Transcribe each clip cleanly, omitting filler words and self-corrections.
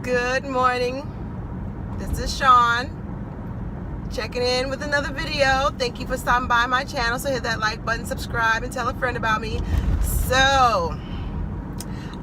Good morning. This is Sean checking in with another video. Thank you for stopping by my channel. So hit that like button, subscribe, and tell a friend about me. So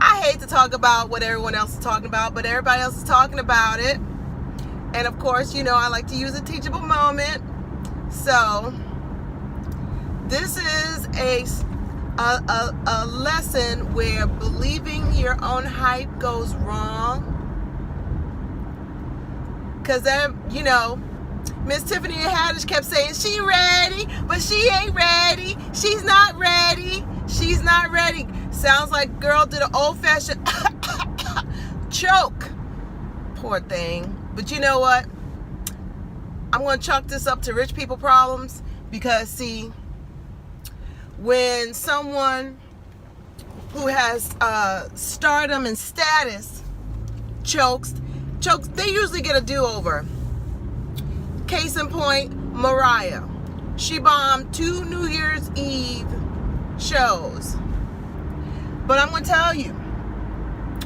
I hate to talk about what everyone else is talking about, but everybody else is talking about it. And of course, you know, I like to use a teachable moment. So this is a lesson where believing your own hype goes wrong. Because, you know, Miss Tiffany and Haddish kept saying, she ready, but she ain't ready. She's not ready. She's not ready. Sounds like girl did an old-fashioned choke. Poor thing. But you know what? I'm going to chalk this up to rich people problems. Because, see, when someone who has stardom and status chokes, they usually get a do-over. Case in point, Mariah. She bombed 2 New Year's Eve shows. But I'm going to tell you,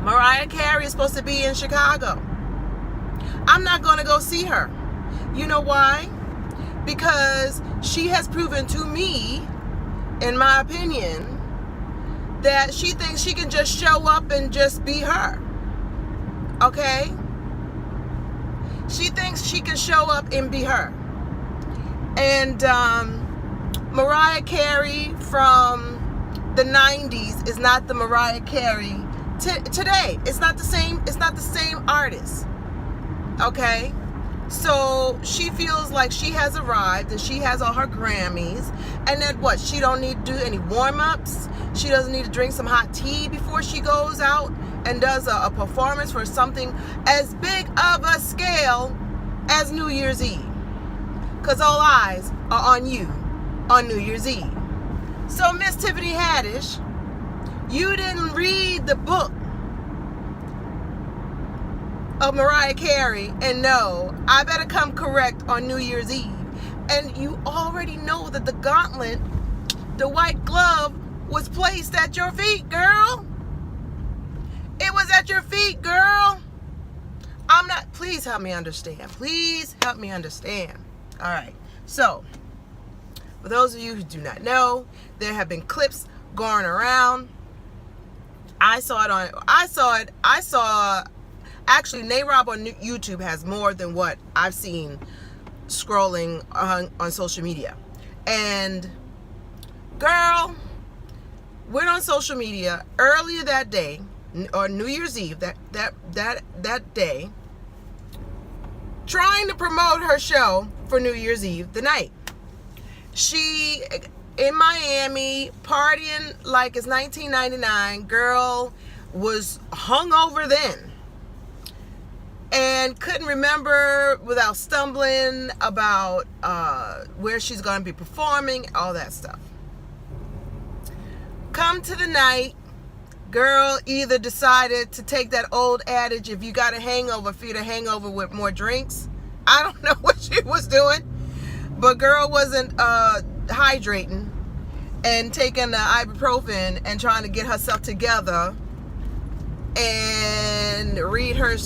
Mariah Carey is supposed to be in Chicago. I'm not going to go see her. You know why? Because she has proven to me, in my opinion, that she thinks she can just show up and just be her. Okay? She thinks she can show up and be her. And Mariah Carey from the 90s is not the Mariah Carey today. It's not the same. It's not the same artist. Okay? So she feels like she has arrived and she has all her Grammys, and that what? She don't need to do any warm-ups. She doesn't need to drink some hot tea before she goes out and does a performance for something as big of a scale as New Year's Eve. Because all eyes are on you on New Year's Eve. So Miss Tiffany Haddish, you didn't read the book of Mariah Carey and know I better come correct on New Year's Eve. And you already know that the gauntlet, the white glove, was placed at your feet, girl. It was at your feet, girl. Please help me understand. Please help me understand. All right. So, for those of you who do not know, there have been clips going around. Actually, NAROB on YouTube has more than what I've seen scrolling on social media. And, girl, went on social media earlier that day, or New Year's Eve, that day, trying to promote her show for New Year's Eve, the night. She, in Miami, partying like it's 1999, girl was hungover then. And couldn't remember without stumbling about where she's going to be performing, all that stuff. Come to the night, girl either decided to take that old adage, if you got a hangover, feed a hangover with more drinks. I don't know what she was doing, but girl wasn't hydrating and taking the ibuprofen and trying to get herself together and read her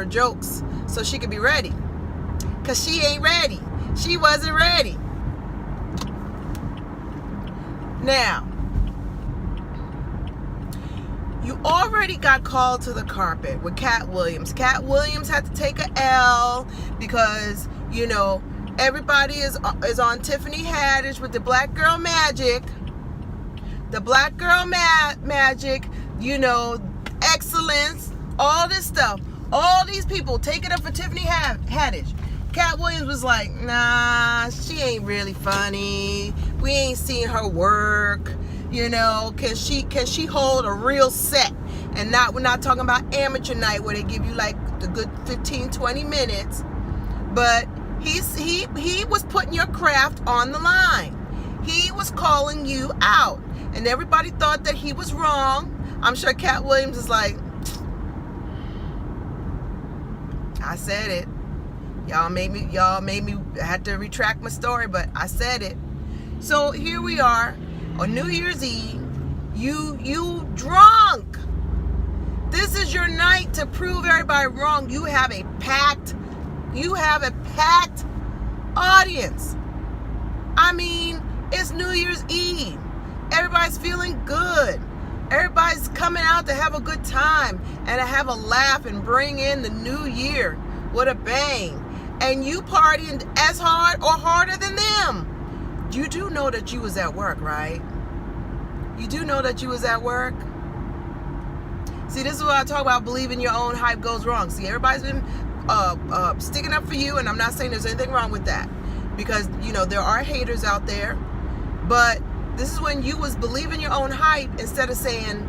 jokes so she could be ready. Because she ain't ready. She wasn't ready. Now, you already got called to the carpet with Cat Williams. Cat Williams had to take a L because, you know, everybody is on Tiffany Haddish with the black girl magic. The black girl magic, you know, excellence, all this stuff. All these people take it up for Tiffany Haddish. Cat Williams was like, nah, she ain't really funny. We ain't seen her work. You know, can she hold a real set? And we're not talking about amateur night where they give you like the good 15, 20 minutes. But he was putting your craft on the line. He was calling you out. And everybody thought that he was wrong. I'm sure Cat Williams is like, I said it. Y'all made me I had to retract my story, but I said it. So here we are on New Year's Eve. You drunk. This This is your night to prove everybody wrong. You have a packed audience. I mean, it's New Year's Eve. Everybody's feeling good. Everybody's coming out to have a good time and to have a laugh and bring in the new year with a bang. And you partying as hard or harder than them. You do know that you was at work, right? You do know that you was at work. See, this is what I talk about. Believing your own hype goes wrong. See, everybody's been sticking up for you, and I'm not saying there's anything wrong with that, because there are haters out there. But this is when you was believing your own hype instead of saying,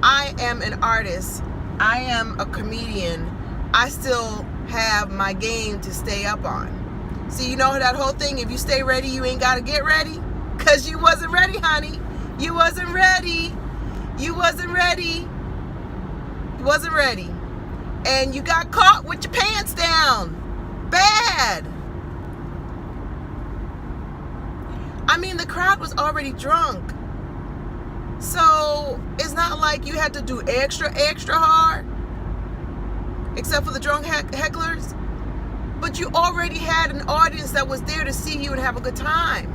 I am an artist, I am a comedian, I still have my game to stay up on. See, that whole thing, if you stay ready, you ain't got to get ready, because you wasn't ready, honey. You wasn't ready. You wasn't ready. You wasn't ready. And you got caught with your pants down. Bad. I mean, the crowd was already drunk. So it's not like you had to do extra hard, except for the drunk hecklers. But you already had an audience that was there to see you and have a good time.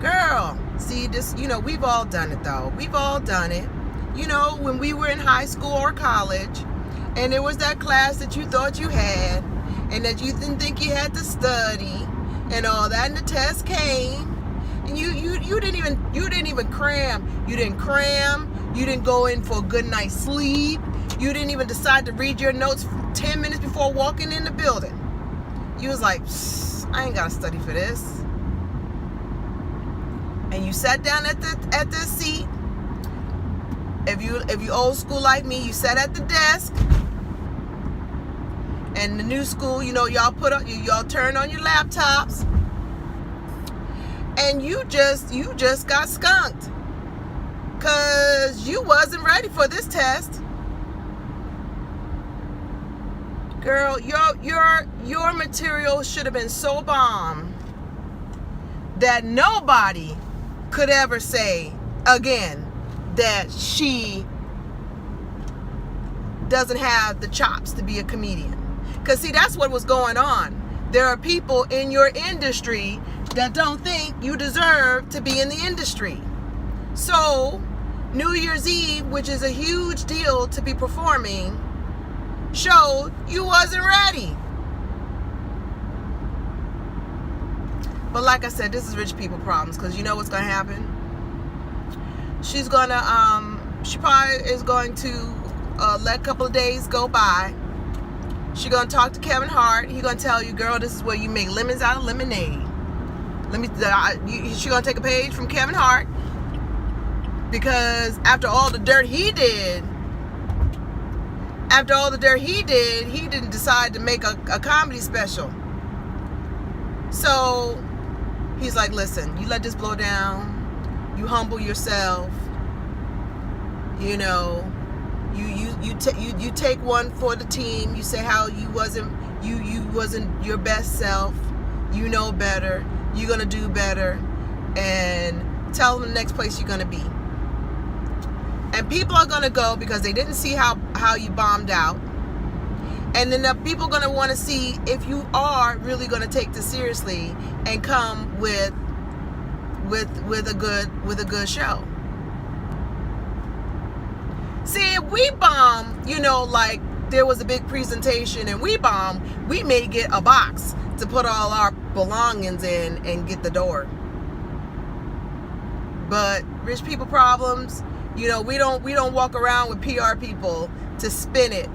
Girl, see this, we've all done it though. We've all done it. When we were in high school or college, and there was that class that you thought you had, and that you didn't think you had to study, and all that, and the test came, and you didn't even cram. You didn't cram. You didn't go in for a good night's sleep. You didn't even decide to read your notes 10 minutes before walking in the building. You was like, I ain't gotta study for this. And you sat down at the seat. If you old school like me, you sat at the desk. And the new school, y'all y'all turned on your laptops. And you just got skunked. 'Cause you wasn't ready for this test. Girl, your material should have been so bomb that nobody could ever say again that she doesn't have the chops to be a comedian. Because see, that's what was going on. There are people in your industry that don't think you deserve to be in the industry. So New Year's Eve, which is a huge deal to be performing, showed you wasn't ready. But like I said, this is rich people problems, because you know what's going to happen? She probably is going to let a couple of days go by. She's going to talk to Kevin Hart. He's going to tell you, girl, this is where you make lemons out of lemonade. She's going to take a page from Kevin Hart, because after all the dirt he did, he didn't decide to make a comedy special. So he's like, listen, you let this blow down. You humble yourself. You take one for the team. You say how you wasn't your best self. You know better. You're gonna do better, and tell them the next place you're gonna be. And people are gonna go because they didn't see how you bombed out. And then the people are gonna want to see if you are really gonna take this seriously and come with a good show. See, if we bomb, like there was a big presentation and we bomb, we may get a box to put all our belongings in and get the door. But rich people problems, we don't walk around with PR people to spin it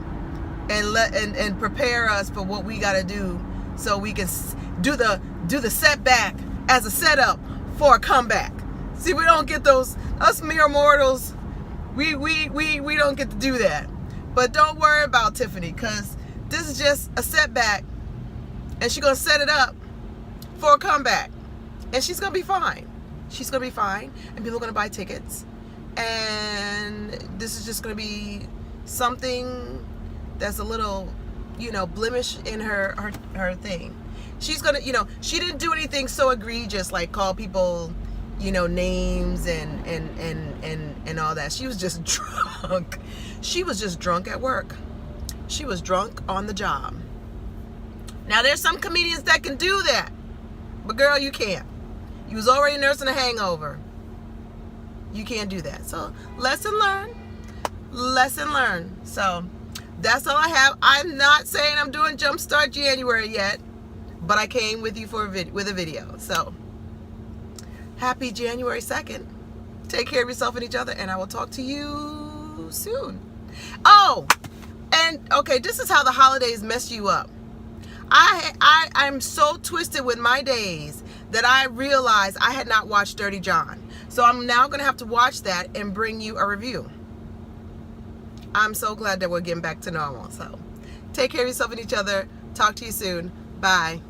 and prepare us for what we got to do, so we can do the setback as a setup for a comeback. See, we don't get those, us mere mortals. We don't get to do that. But don't worry about Tiffany, because this is just a setback, and she's gonna set it up for a comeback, and she's gonna be fine. She's gonna be fine, and people are gonna buy tickets, and this is just gonna be something that's a little, blemish in her thing. She's gonna, she didn't do anything so egregious like call people, names and all that. She was just drunk. She was just drunk at work. She was drunk on the job. Now, there's some comedians that can do that, but girl, you can't. You was already nursing a hangover. You can't do that. So, lesson learned. Lesson learned. So, that's all I have. I'm not saying I'm doing Jumpstart January yet, but I came with you with a video. So, happy January 2nd. Take care of yourself and each other, and I will talk to you soon. Oh, and okay, this is how the holidays mess you up. I'm so twisted with my days that I realized I had not watched Dirty John. So I'm now going to have to watch that and bring you a review. I'm so glad that we're getting back to normal. So take care of yourself and each other. Talk to you soon. Bye.